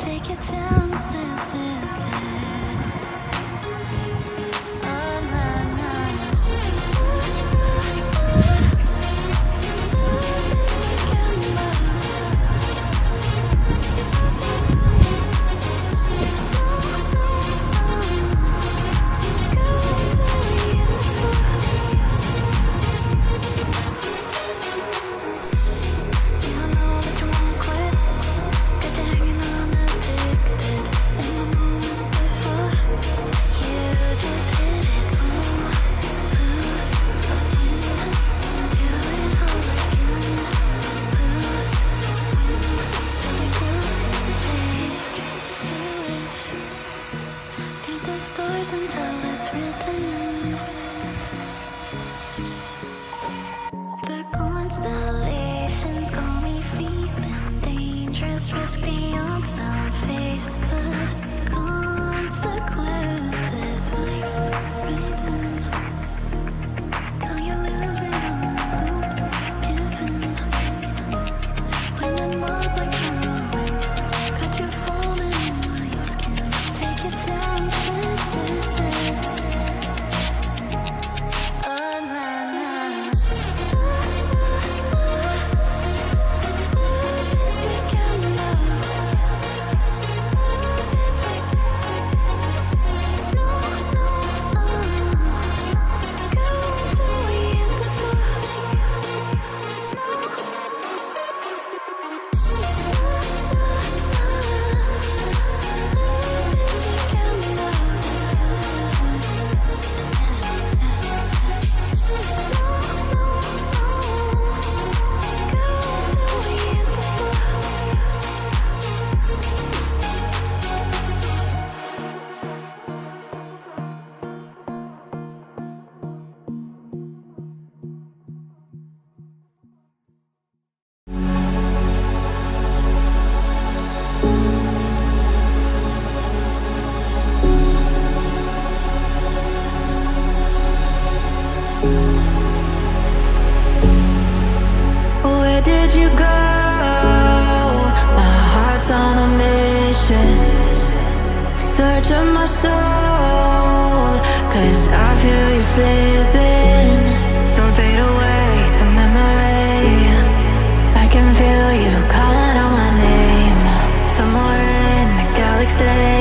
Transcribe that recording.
Take a chance, this is it. Oh, na, na. Stars until it's written. The constellations call me feeling dangerous, risk the odds. I'll face the consequences. Life written. Till you lose it all, don't give in. When I'm up like a ruin, got you falling in my skin. Take a chance. Where did you go? My heart's on a mission. Search of my soul, 'cause I feel you slipping. Don't fade away to memory. I can feel you calling out my name. Somewhere in the galaxy.